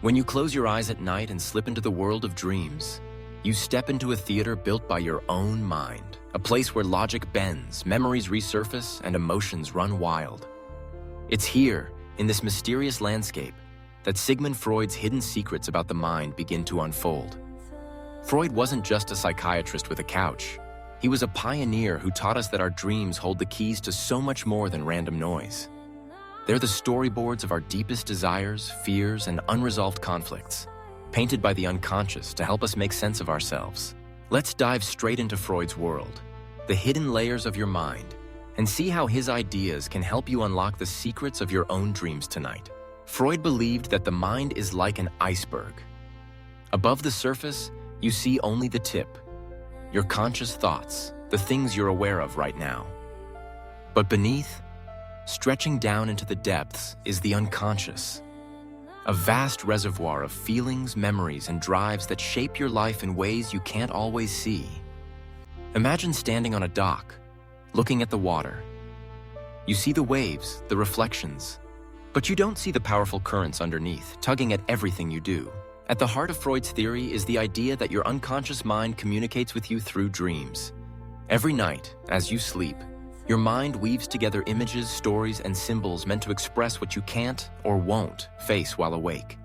When you close your eyes at night and slip into the world of dreams, you step into a theater built by your own mind, a place where logic bends, memories resurface, and emotions run wild. It's here, in this mysterious landscape, that Sigmund Freud's hidden secrets about the mind begin to unfold. Freud wasn't just a psychiatrist with a couch. He was a pioneer who taught us that our dreams hold the keys to so much more than random noise. They're the storyboards of our deepest desires, fears, and unresolved conflicts, painted by the unconscious to help us make sense of ourselves. Let's dive straight into Freud's world, the hidden layers of your mind, and see how his ideas can help you unlock the secrets of your own dreams tonight. Freud believed that the mind is like an iceberg. Above the surface, you see only the tip, your conscious thoughts, the things you're aware of right now. But beneath, stretching down into the depths, is the unconscious, a vast reservoir of feelings, memories, and drives that shape your life in ways you can't always see. Imagine standing on a dock, looking at the water. You see the waves, the reflections, but you don't see the powerful currents underneath, tugging at everything you do. At the heart of Freud's theory is the idea that your unconscious mind communicates with you through dreams. Every night, as you sleep, your mind weaves together images, stories, and symbols meant to express what you can't or won't face while awake.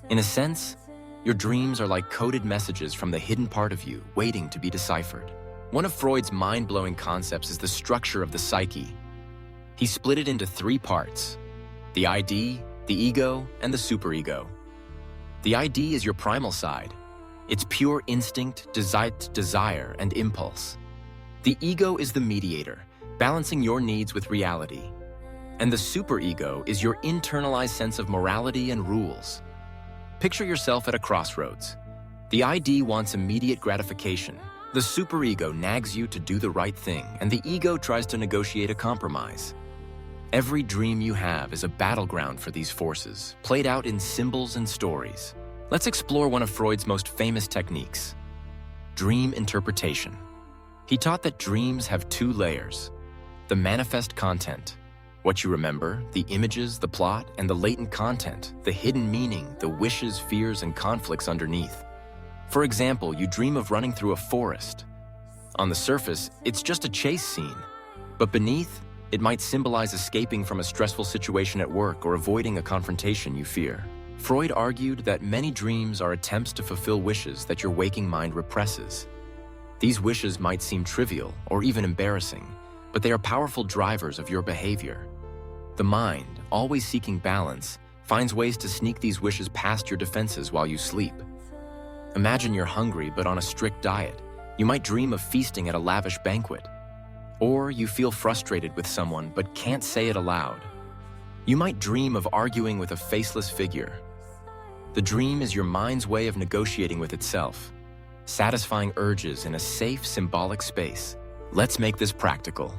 In a sense, your dreams are like coded messages from the hidden part of you, waiting to be deciphered. One of Freud's mind-blowing concepts is the structure of the psyche. He split it into 3 parts: the ID, the ego, and the superego. The ID is your primal side. It's pure instinct, desire, and impulse. The ego is the mediator, balancing your needs with reality. And the superego is your internalized sense of morality and rules. Picture yourself at a crossroads. The ID wants immediate gratification. The superego nags you to do the right thing, and the ego tries to negotiate a compromise. Every dream you have is a battleground for these forces, played out in symbols and stories. Let's explore one of Freud's most famous techniques: dream interpretation. He taught that dreams have 2 layers: the manifest content, what you remember, the images, the plot, and the latent content, the hidden meaning, the wishes, fears, and conflicts underneath. For example, you dream of running through a forest. On the surface, it's just a chase scene, but beneath, it might symbolize escaping from a stressful situation at work or avoiding a confrontation you fear. Freud argued that many dreams are attempts to fulfill wishes that your waking mind represses. These wishes might seem trivial or even embarrassing, but they are powerful drivers of your behavior. The mind, always seeking balance, finds ways to sneak these wishes past your defenses while you sleep. Imagine you're hungry but on a strict diet. You might dream of feasting at a lavish banquet. Or you feel frustrated with someone but can't say it aloud. You might dream of arguing with a faceless figure. The dream is your mind's way of negotiating with itself, satisfying urges in a safe, symbolic space. Let's make this practical.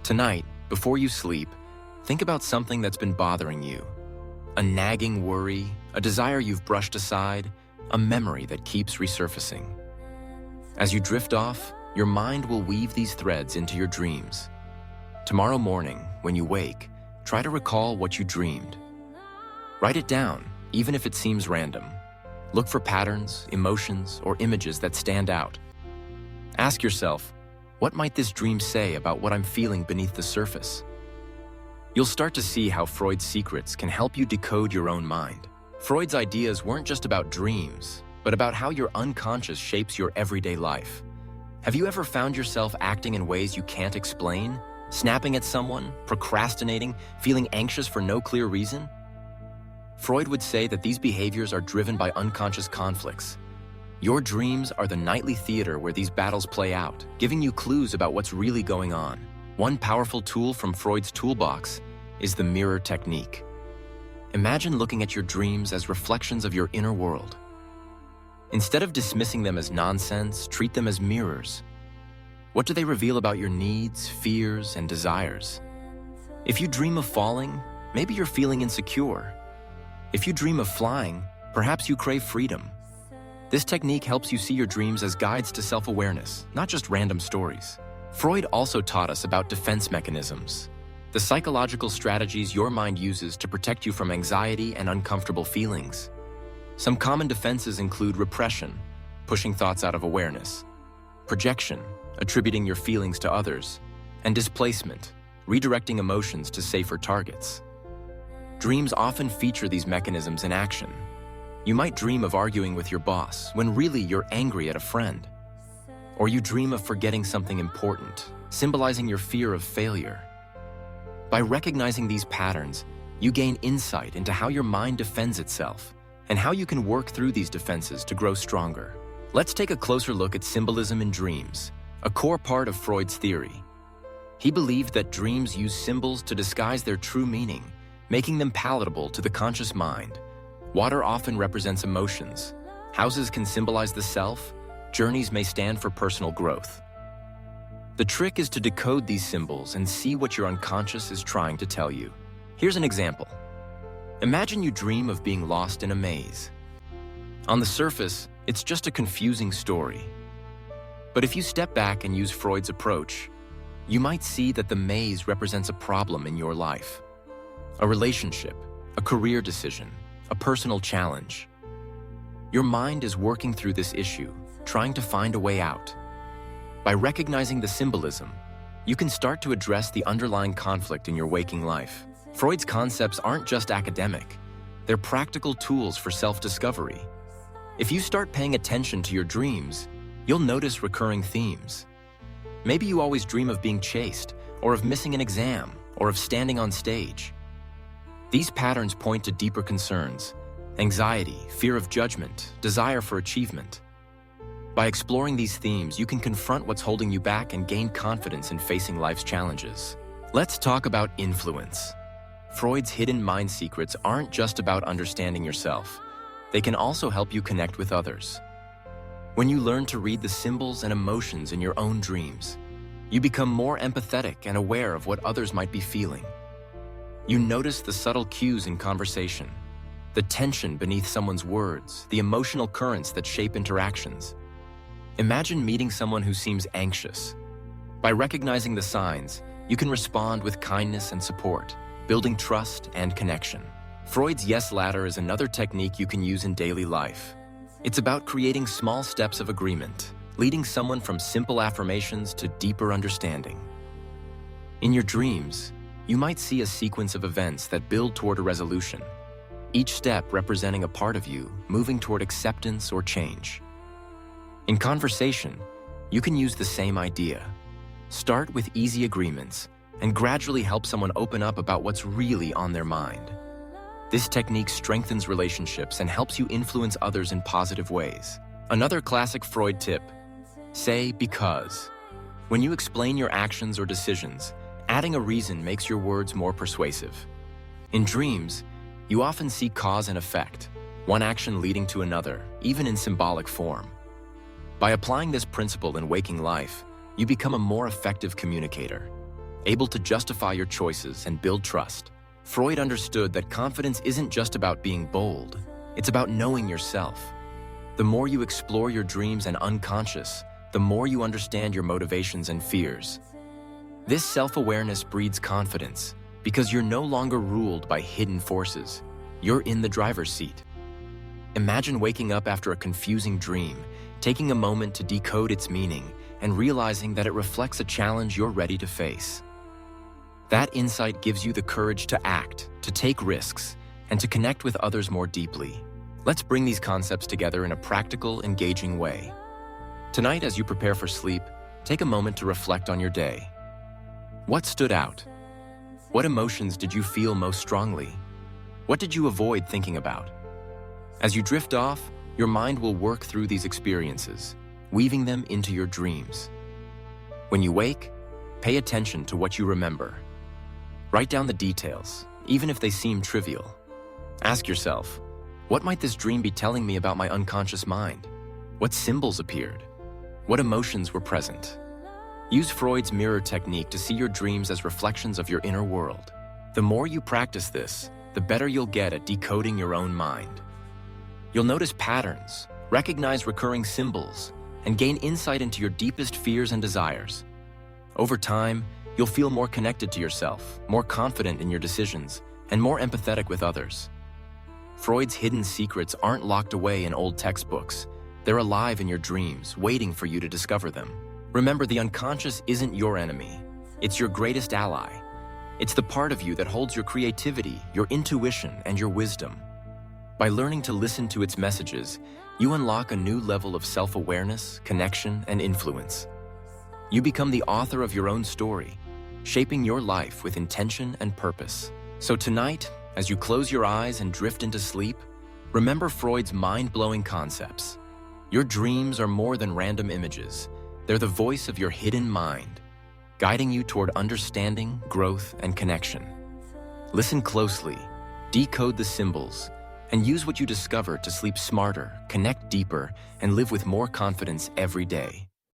Tonight, before you sleep, think about something that's been bothering you. A nagging worry, a desire you've brushed aside, a memory that keeps resurfacing. As you drift off, your mind will weave these threads into your dreams. Tomorrow morning, when you wake, try to recall what you dreamed. Write it down, even if it seems random. Look for patterns, emotions, or images that stand out. Ask yourself, what might this dream say about what I'm feeling beneath the surface? You'll start to see how Freud's secrets can help you decode your own mind. Freud's ideas weren't just about dreams, but about how your unconscious shapes your everyday life. Have you ever found yourself acting in ways you can't explain? Snapping at someone, procrastinating, feeling anxious for no clear reason? Freud would say that these behaviors are driven by unconscious conflicts. Your dreams are the nightly theater where these battles play out, giving you clues about what's really going on. One powerful tool from Freud's toolbox is the mirror technique. Imagine looking at your dreams as reflections of your inner world. Instead of dismissing them as nonsense, treat them as mirrors. What do they reveal about your needs, fears, and desires? If you dream of falling, maybe you're feeling insecure. If you dream of flying, perhaps you crave freedom. This technique helps you see your dreams as guides to self-awareness, not just random stories. Freud also taught us about defense mechanisms, the psychological strategies your mind uses to protect you from anxiety and uncomfortable feelings. Some common defenses include repression, pushing thoughts out of awareness, projection, attributing your feelings to others, and displacement, redirecting emotions to safer targets. Dreams often feature these mechanisms in action. You might dream of arguing with your boss when really you're angry at a friend. Or you dream of forgetting something important, symbolizing your fear of failure. By recognizing these patterns, you gain insight into how your mind defends itself and how you can work through these defenses to grow stronger. Let's take a closer look at symbolism in dreams, a core part of Freud's theory. He believed that dreams use symbols to disguise their true meaning, making them palatable to the conscious mind. Water often represents emotions. Houses can symbolize the self. Journeys may stand for personal growth. The trick is to decode these symbols and see what your unconscious is trying to tell you. Here's an example. Imagine you dream of being lost in a maze. On the surface, it's just a confusing story. But if you step back and use Freud's approach, you might see that the maze represents a problem in your life. A relationship, a career decision, a personal challenge. Your mind is working through this issue, trying to find a way out. By recognizing the symbolism, you can start to address the underlying conflict in your waking life. Freud's concepts aren't just academic, they're practical tools for self-discovery. If you start paying attention to your dreams, you'll notice recurring themes. Maybe you always dream of being chased, or of missing an exam, or of standing on stage. These patterns point to deeper concerns: anxiety, fear of judgment, desire for achievement. By exploring these themes, you can confront what's holding you back and gain confidence in facing life's challenges. Let's talk about influence. Freud's hidden mind secrets aren't just about understanding yourself. They can also help you connect with others. When you learn to read the symbols and emotions in your own dreams, you become more empathetic and aware of what others might be feeling. You notice the subtle cues in conversation, the tension beneath someone's words, the emotional currents that shape interactions. Imagine meeting someone who seems anxious. By recognizing the signs, you can respond with kindness and support, building trust and connection. Freud's yes ladder is another technique you can use in daily life. It's about creating small steps of agreement, leading someone from simple affirmations to deeper understanding. In your dreams, you might see a sequence of events that build toward a resolution, each step representing a part of you moving toward acceptance or change. In conversation, you can use the same idea. Start with easy agreements and gradually help someone open up about what's really on their mind. This technique strengthens relationships and helps you influence others in positive ways. Another classic Freud tip: say because. When you explain your actions or decisions, adding a reason makes your words more persuasive. In dreams, you often see cause and effect, one action leading to another, even in symbolic form. By applying this principle in waking life, you become a more effective communicator, able to justify your choices and build trust. Freud understood that confidence isn't just about being bold, it's about knowing yourself. The more you explore your dreams and unconscious, the more you understand your motivations and fears. This self-awareness breeds confidence because you're no longer ruled by hidden forces. You're in the driver's seat. Imagine waking up after a confusing dream, taking a moment to decode its meaning, and realizing that it reflects a challenge you're ready to face. That insight gives you the courage to act, to take risks, and to connect with others more deeply. Let's bring these concepts together in a practical, engaging way. Tonight, as you prepare for sleep, take a moment to reflect on your day. What stood out? What emotions did you feel most strongly? What did you avoid thinking about? As you drift off, your mind will work through these experiences, weaving them into your dreams. When you wake, pay attention to what you remember. Write down the details, even if they seem trivial. Ask yourself, what might this dream be telling me about my unconscious mind? What symbols appeared? What emotions were present? Use Freud's mirror technique to see your dreams as reflections of your inner world. The more you practice this, the better you'll get at decoding your own mind. You'll notice patterns, recognize recurring symbols, and gain insight into your deepest fears and desires. Over time, you'll feel more connected to yourself, more confident in your decisions, and more empathetic with others. Freud's hidden secrets aren't locked away in old textbooks. They're alive in your dreams, waiting for you to discover them. Remember, the unconscious isn't your enemy. It's your greatest ally. It's the part of you that holds your creativity, your intuition, and your wisdom. By learning to listen to its messages, you unlock a new level of self-awareness, connection, and influence. You become the author of your own story, shaping your life with intention and purpose. So tonight, as you close your eyes and drift into sleep, remember Freud's mind-blowing concepts. Your dreams are more than random images. They're the voice of your hidden mind, guiding you toward understanding, growth, and connection. Listen closely, decode the symbols, and use what you discover to sleep smarter, connect deeper, and live with more confidence every day.